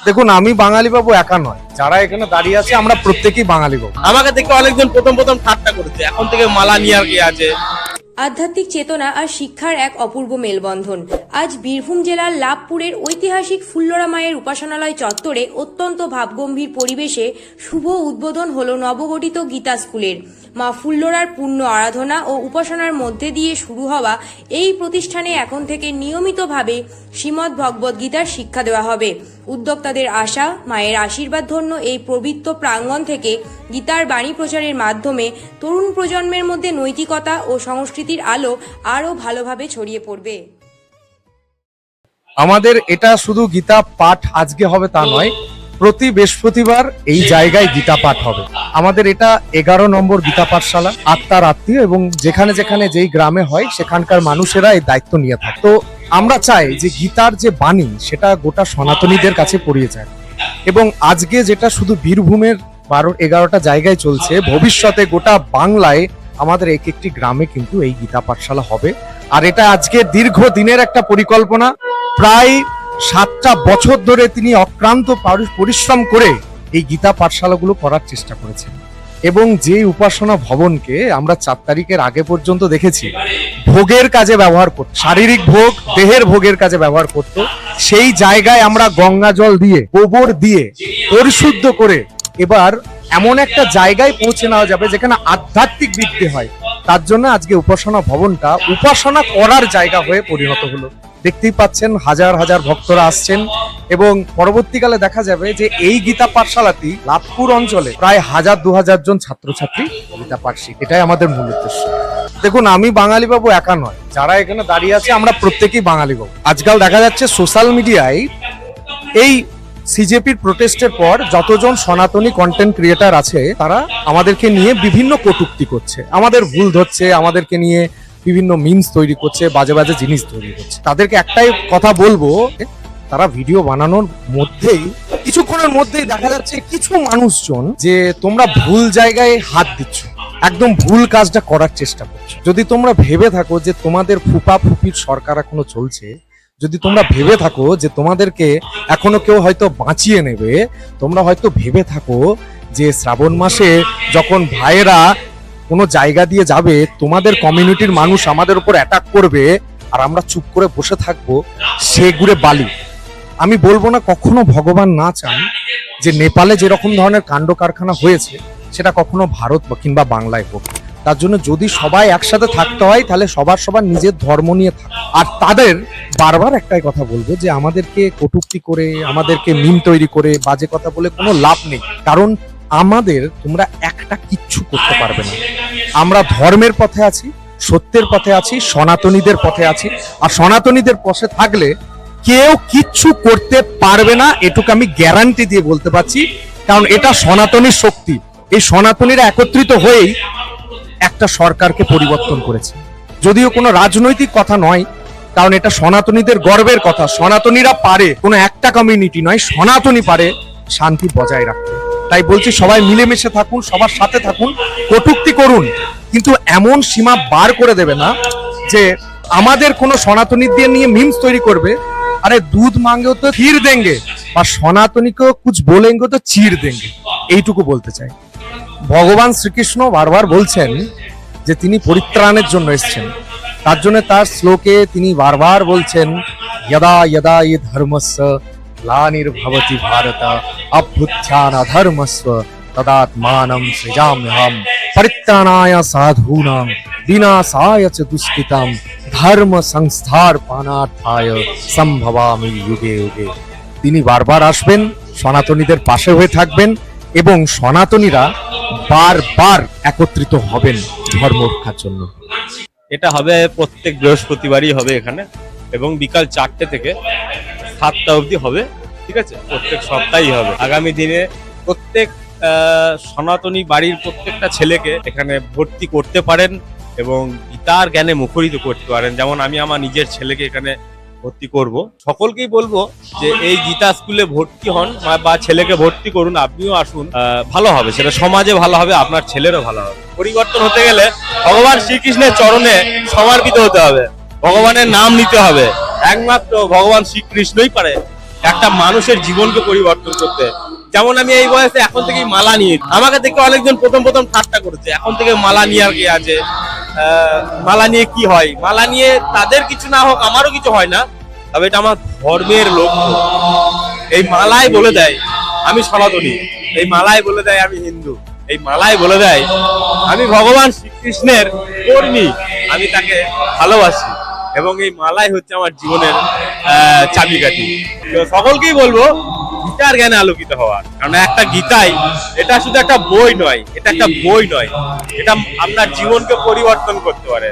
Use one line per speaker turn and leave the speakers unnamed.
দেখুন, আমি বাঙালি বাবু একা নয়, যারা এখানে দাঁড়িয়ে আছে আমরা প্রত্যেকেই বাঙালি বাবু।
আমাকে দেখে অনেকজন প্রথম ঠাট্টা করেছে, এখন থেকে মালা নিয়ে আর কি আছে।
আধ্যাত্মিক চেতনা আর শিক্ষার এক অপূর্ব মেলবন্ধন। আজ বীরভূম জেলার লাভপুরের ঐতিহাসিক ফুল্লরা মায়ের উপাসনালয় চত্বরে অত্যন্ত ভাবগম্ভীর পরিবেশে শুভ উদ্বোধন হলো নবগঠিত গীতা স্কুলের। মা ফুল্লরার পূর্ণ আরাধনা ও উপাসনার মধ্যে দিয়ে শুরু হওয়া এই প্রতিষ্ঠানে এখন থেকে নিয়মিতভাবে শ্রীমদ্ ভগবদ্ গীতার শিক্ষা দেওয়া হবে। উদ্যোক্তাদের আশা, মায়ের আশীর্বাদ ধন্য এই পবিত্র প্রাঙ্গণ থেকে গীতার বাণী প্রচারের মাধ্যমে তরুণ প্রজন্মের মধ্যে নৈতিকতা ও সংস্কৃতির আলো আরও ভালোভাবে ছড়িয়ে পড়বে।
আমাদের এটা শুধু গীতা পাঠ আজকে হবে তা নয়, প্রতি বৃহস্পতিবার এই জায়গায় গীতা পাঠ হবে। আমাদের এটা 11 নম্বর গীতা পাঠশালা। আত্মার আত্মীয় এবং যেখানে যেখানে যেই গ্রামে হয় সেখানকার মানুষেরা এই দায়িত্ব নিয়ে থাকে। তো আমরা চাই যে গীতার যে বাণী সেটা গোটা সনাতনীদের কাছে পড়িয়ে যায়, এবং আজকে যেটা শুধু বীরভূমের 12-11টা জায়গায় চলছে, ভবিষ্যতে গোটা বাংলায় আমাদের একটি গ্রামে কিন্তু এই গীতা পাঠশালা হবে। আর এটা আজকে দীর্ঘ দিনের একটা পরিকল্পনা। প্রায় 7টা বছর ধরে তিনি অক্লান্ত পরিশ্রম করে এই গীতা পাঠশালাগুলো করার চেষ্টা করেছেন, এবং যে উপাসনা ভবনকে আমরা 4 তারিখের আগে পর্যন্ত দেখেছি ভোগের কাজে ব্যবহার করত, শারীরিক ভোগ, দেহের ভোগের কাজে ব্যবহার করত, সেই জায়গায় আমরা গঙ্গা জল দিয়ে, গোবর দিয়ে পরিশুদ্ধ করে এবার এমন একটা জায়গায় পৌঁছে নেওয়া যাবে যেখানে আধ্যাত্মিক বৃদ্ধি হয়। তার জন্য আজকে উপাসনা ভবনটা উপাসনা করার জায়গা হয়ে পরিণত হলো। দেখতেই পাচ্ছেন হাজার হাজার ভক্তরা আসছেন, এবং পরবর্তীকালে দেখা যাবে যে এই গীতা পাঠশালাটি লাভপুর অঞ্চলে প্রায় 1000-2000 জন ছাত্রছাত্রী গীতা পাঠ শিখে। এটাই আমাদের মূল উদ্দেশ্য। দেখুন, আমি বাঙালি বাবু একা নয়, যারা এখানে দাঁড়িয়ে আছে আমরা প্রত্যেকেই বাঙালি বাবু। আজকাল দেখা যাচ্ছে সোশ্যাল মিডিয়ায় এই সিজেপির প্রোটেস্টের পর যতজন সনাতনী কন্টেন্ট ক্রিয়েটার আছে তারা আমাদেরকে নিয়ে বিভিন্ন কটূক্তি করছে, আমাদের ভুল ধরছে, আমাদেরকে নিয়ে বিভিন্ন মিমস তৈরি করছে, বাজে বাজে জিনিস তৈরি করছে। তাদেরকে একটাই কথা বলবো, তারা ভিডিও বানানোর মধ্যেই কিছুক্ষণের মধ্যেই দেখা যাচ্ছে কিছু মানুষজন যে তোমরা ভুল জায়গায় হাত দিচ্ছ, একদম ভুল কাজটা করার চেষ্টা করছো। যদি তোমরা ভেবে থাকো যে তোমাদের ফুপা ফুপির সরকার এখনো চলছে, যদি তোমরা ভেবে থাকো যে তোমাদেরকে এখনো কেউ হয়তো বাঁচিয়ে নেবে, তোমরা হয়তো ভেবে থাকো যে শ্রাবণ মাসে যখন ভাইয়েরা কোনো জায়গা দিয়ে যাবে তোমাদের কমিউনিটির মানুষ আমাদের উপর অ্যাটাক করবে আর আমরা চুপ করে বসে থাকবো, সে গুড়ে বালি। আমি বলবো না কখনো ভগবান না চান যে নেপালে যেরকম ধরনের কাণ্ড কারখানা হয়েছে সেটা কখনো ভারত কিংবা বাংলায় হোক। তার জন্য যদি সবাই একসাথে থাকতে হয় তাহলে সবার নিজের ধর্ম নিয়ে থাক। আর তাদের বারবার একটাই কথা বলবো যে আমাদেরকে কটূক্তি করে, আমাদেরকে মিম তৈরি করে, বাজে কথা বলে কোনো লাভ নেই। কারণ তোমরা একটা কিচ্ছু করতে পারবে না। আমরা ধর্মের পথে আছি, সত্যের পথে আছি, সনাতনীদের পথে আছি। আর সনাতনীদের পথে থাকলে কেউ কিচ্ছু করতে পারবে না, এটুকু আমি গ্যারান্টি দিয়ে বলতে পারছি। কারণ এটা সনাতনীর শক্তি। এই সনাতনীরা একত্রিত হয়েই একটা সরকারকে পরিবর্তন করেছে। যদিও কোনো রাজনৈতিক কথা নয়, কারণ এটা সনাতনীদের গর্বের কথা। সনাতনীরা পারে, কোনো একটা কমিউনিটি নয়, সনাতনী পারে শান্তি বজায় রাখতে। তাই বলছি সবাই মিলেমিশে থাকুন, সবার সাথে থাকুন, কটূক্তি করুন, কিন্তু এমন সীমা বার করে দেবে না যে আমাদের কোনো সনাতনীদের নিয়ে মিমস তৈরি করবে। আরে দুধ মাঙ্গেও তো ক্ষীর দেঙ্গে, বা সনাতনীকেও কুছ বলেঙ্গে তো চির দেঙ্গে, এইটুকু বলতে চাই। ভগবান শ্রীকৃষ্ণ বারবার বলছেন যে তিনি পরিত্রাণের জন্য এসেছেন। তার জন্য তার শ্লোকে তিনি বারবার বলছেন যদা যদা ই ধর্মস্য গ্লানির্ভবতি ভারত অভ্যুত্থান অধর্মস্য তদাত্মানম সৃজাম্যহম পরিত্রাণায় সাধূনাং বিনাশায় চ দুষ্কৃতাম ধর্ম সংস্থাপনার্থায় সম্ভবামি যুগে যুগে। তিনি বারবার আসবেন, সনাতনীদের পাশে হয়ে থাকবেন, এবং সনাতনীরা বারবার একত্রিত হবেন ধর্ম রক্ষার জন্য।
এটা হবে প্রত্যেক বৃহস্পতিবারই হবে এখানে, এবং বিকাল 4টে থেকে 7টা অবধি হবে। ঠিক আছে, প্রত্যেক সপ্তাহেই হবে। আগামী দিনে প্রত্যেক সনাতনী বাড়ির প্রত্যেকটা ছেলেকে এখানে ভর্তি করতে পারেন এবং গীতার জ্ঞানে মুখরিত করতে পারেন। যেমন আমি আমার নিজের ছেলেকে এখানে ভর্তি করব। সকলকেই বলবো যে এই গীতা স্কুলে ভর্তি হন বা ছেলেকে ভর্তি করুন, আপনিও আসুন, ভালো হবে, সেটা সমাজে ভালো হবে, আপনার ছেলেরও ভালো হবে। পরিবর্তন হতে গেলে ভগবান শ্রীকৃষ্ণের চরণে সমর্পিত হতে হবে, ভগবানের নাম নিতে হবে। একমাত্র ভগবান শ্রীকৃষ্ণই পারে একটা মানুষের জীবনকে পরিবর্তন করতে। যেমন আমি এই বয়সে এখন থেকেই মালা নিয়ে, আমাকে দেখে অনেকজন প্রথম ঠাট্টা করেছে, এখন থেকে মালা নিয়ে আর কি আছে, মালা নিয়ে কি হয়, মালা নিয়ে তাদের কিছু না হোক আমারও কিছু হয় না, তবে এটা আমার ধর্মের লক্ষ্য। এই মালাই বলে দেয় আমি সনাতনী, এই মালাই বলে দেয় আমি হিন্দু, এই মালাই বলে দেয় আমি ভগবান শ্রীকৃষ্ণের কর্মী, আমি তাকে ভালোবাসি, এবং এই মালাই হচ্ছে আমার জীবনের চাবিকাঠি। তো সকলকেই বলবো গীতার জ্ঞানে আলোকিত হওয়ার, কারণ একটা গীতাই, এটা শুধু একটা বই নয়, এটা একটা বই নয়, এটা আপনার জীবনকে পরিবর্তন করতে পারে।